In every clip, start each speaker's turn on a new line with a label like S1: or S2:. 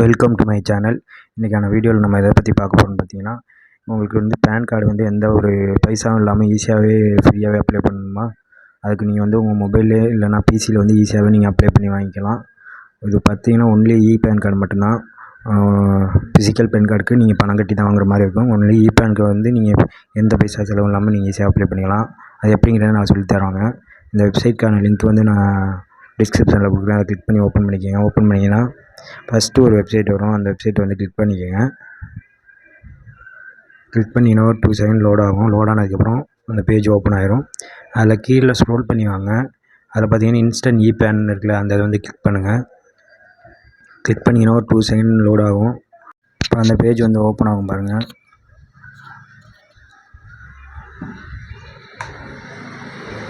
S1: Welcome to my channel. இன்றைக்கான வீடியோவில் நம்ம எதை பற்றி பார்க்க போகிறோம்னு பார்த்தீங்கன்னா, உங்களுக்கு வந்து பேன் கார்டு வந்து எந்த ஒரு பைசாவும் இல்லாமல் ஈஸியாகவே ஃப்ரீயாகவே அப்ளை பண்ணணுமா, அதுக்கு நீங்கள் வந்து உங்கள் மொபைல்லே இல்லைனா பிசியில் வந்து ஈஸியாகவே நீங்கள் அப்ளை பண்ணி வாங்கிக்கலாம். இது பார்த்தீங்கன்னா ஒன்லி பேன் கார்டு மட்டும்தான். ஃபிசிக்கல் பேன் கார்டுக்கு நீங்கள் பணம் கட்டி தான் வாங்குற மாதிரி இருக்கும். ஒன்லி பேன் கார்டு வந்து நீங்கள் எந்த பைசா செலவும் இல்லாமல் நீங்கள் ஈஸியாக அப்ளை பண்ணிக்கலாம். அது எப்படிங்கிறத நான் சொல்லித்தராங்க. இந்த வெப்சைட்க்கான லிங்க் வந்து நான் டிஸ்கிரிப்ஷனில் கொடுக்குறேன். அதை கிளிக் பண்ணி ஓப்பன் பண்ணிக்கோங்க. ஓப்பன் பண்ணிங்கன்னா ஃபஸ்ட்டு ஒரு வெப்சைட் வரும். அந்த வெப்சைட்டை வந்து கிளிக் பண்ணிக்கோங்க. கிளிக் பண்ணிங்கன்னா ஒரு 2 செகண்ட் லோட் ஆகும். லோட் ஆனதுக்கப்புறம் அந்த பேஜ் ஓப்பன் ஆயிரும். அதில் கீழே ஸ்க்ரோல் பண்ணி வாங்க. அதில் பார்த்தீங்கன்னா இன்ஸ்டன்ட் பேன் இருக்குல்ல, அந்த இதை வந்து கிளிக் பண்ணுங்கள். கிளிக் பண்ணிங்கன்னா ஒரு 2 செகண்ட் லோட் ஆகும். இப்போ அந்த பேஜ் வந்து ஓப்பன் ஆகும் பாருங்கள்.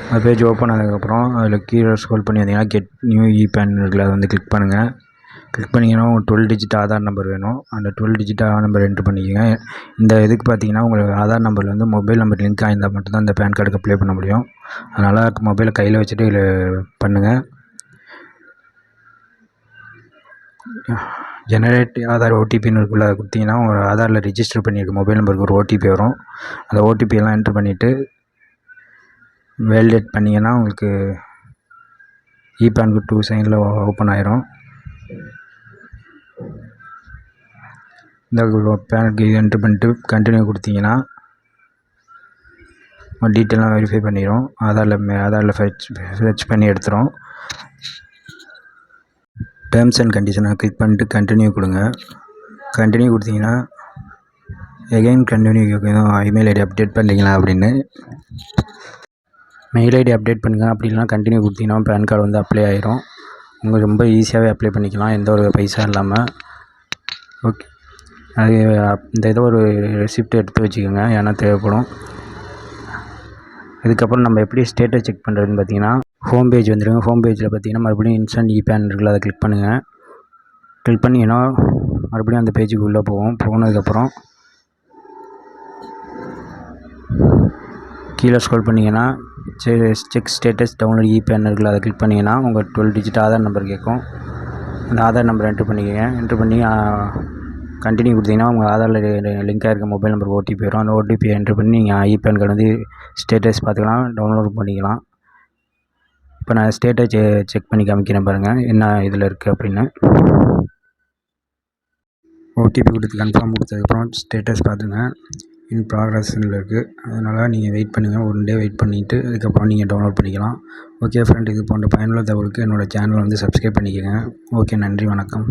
S1: அந்த பேஜ் ஓப்பன் ஆனதுக்கப்புறம் அதில் கீழே ஸ்க்ரோல் பண்ணி வந்தீங்கன்னா கெட் நியூ பேன் இருக்குல்ல, அதை வந்து கிளிக் பண்ணுங்கள். கிளிக் பண்ணிங்கன்னா உங்களுக்கு 12 டிஜிட் ஆதார் நம்பர் வேணும். அந்த 12 டிஜிட் ஆதார் நம்பர் என்ட்ரு பண்ணிக்கோங்க. இந்த இதுக்கு பார்த்தீங்கன்னா உங்களுக்கு ஆதார் நம்பரில் வந்து மொபைல் நம்பர் லிங்க் ஆகியிருந்தால் மட்டும்தான் இந்த பேன் கார்டுக்கு அப்ளை பண்ண முடியும். அதனால் மொபைலை கையில் வச்சுட்டு இதில் பண்ணுங்கள். ஜெனரேட் ஆதார் ஓடிபின்னு இருக்குள்ள, அதை கொடுத்தீங்கன்னா உங்கள் ஆதாரில் ரிஜிஸ்டர் பண்ணியிருக்க மொபைல் நம்பருக்கு ஒரு ஓடிபி வரும். அந்த ஓடிபியெல்லாம் என்ட்ரு பண்ணிவிட்டு வேலிடேட் பண்ணிங்கன்னா உங்களுக்கு பேனுக்கு 2 செகண்டில் ஓப்பன் ஆயிரும். இந்த பேனுக்கு என்ட்ரு பண்ணிட்டு கண்டினியூ கொடுத்தீங்கன்னா டீட்டெயிலாம் வெரிஃபை பண்ணிடும். ஆதாரில் சர்ச் பண்ணி எடுத்துரும். டேர்ம்ஸ் அண்ட் கண்டிஷனை கிளிக் பண்ணிட்டு கண்டினியூ கொடுங்க. கண்டினியூ கொடுத்தீங்கன்னா எகைன் கண்டினியூ கேட்கும், இமெயில் ஐடி அப்டேட் பண்ணுறீங்களா அப்படின்னு. மெயில் ஐடி அப்டேட் பண்ணுங்கள். அப்படி இல்லைனா கண்டினியூ கொடுத்தீங்கன்னா பேன் கார்டு வந்து அப்ளை ஆயிரும். உங்களுக்கு ரொம்ப ஈஸியாகவே அப்ளை பண்ணிக்கலாம், எந்த ஒரு பைசா இல்லாமல். ஓகே, அது இந்த இதை ஒரு ரெசிப்ட் எடுத்து வச்சுக்கோங்க, ஏன்னா தேவைப்படும். இதுக்கப்புறம் நம்ம எப்படி ஸ்டேட்டஸ் செக் பண்ணுறதுன்னு பார்த்தீங்கன்னா, ஹோம் பேஜ் வந்துடுங்க. ஹோம் பேஜில் பார்த்தீங்கன்னா மறுபடியும் இன்ஸ்டன்ட் பேன் இருக்குல்ல, அதை கிளிக் பண்ணுங்கள். கிளிக் பண்ணிங்கன்னா மறுபடியும் அந்த பேஜுக்கு உள்ளே போகும். போனதுக்கப்புறம் கீழே ஸ்க்ரோல் பண்ணிங்கன்னா செக் ஸ்டேட்டஸ் டவுன்லோட் பேன் இருக்குல்ல, அதை கிளிக் பண்ணிங்கன்னா உங்கள் 12 டிஜிட் ஆதார் நம்பர் கேட்கும். அந்த ஆதார் நம்பர் என்ட்ரு பண்ணிக்கோங்க. என்ட்ரு பண்ணி கண்டினியூ கொடுத்தீங்கன்னா உங்கள் ஆதாரில் லிங்காக இருக்க மொபைல் நம்பருக்கு ஓடிபி வரும். அந்த ஓடிபியை என்ட்ரு பண்ணி நீங்கள் பேன் கார்டு வந்து ஸ்டேட்டஸ் பார்த்துக்கலாம், டவுன்லோட் பண்ணிக்கலாம். இப்போ நான் ஸ்டேட்டஸ் செக் பண்ணி காமிக்கிறேன் பாருங்கள், என்ன இதில் இருக்குது அப்படின்னு. ஓடிபி கொடுத்து கன்ஃபார்ம் கொடுத்ததுக்கப்புறம் ஸ்டேட்டஸ் பார்த்துங்க, இன் ப்ராக்ரஸ்ன்னு இருக்குது. அதனால் நீங்கள் வெயிட் பண்ணுங்கள், 1 டே வெயிட் பண்ணிவிட்டு அதுக்கப்புறம் நீங்கள் டவுன்லோட் பண்ணிக்கலாம். ஓகே ஃப்ரெண்ட், இது போன்ற பயனுள்ள தகவலுக்கு என்னோடய சேனலை வந்து சப்ஸ்கிரைப் பண்ணிக்கோங்க. ஓகே, நன்றி, வணக்கம்.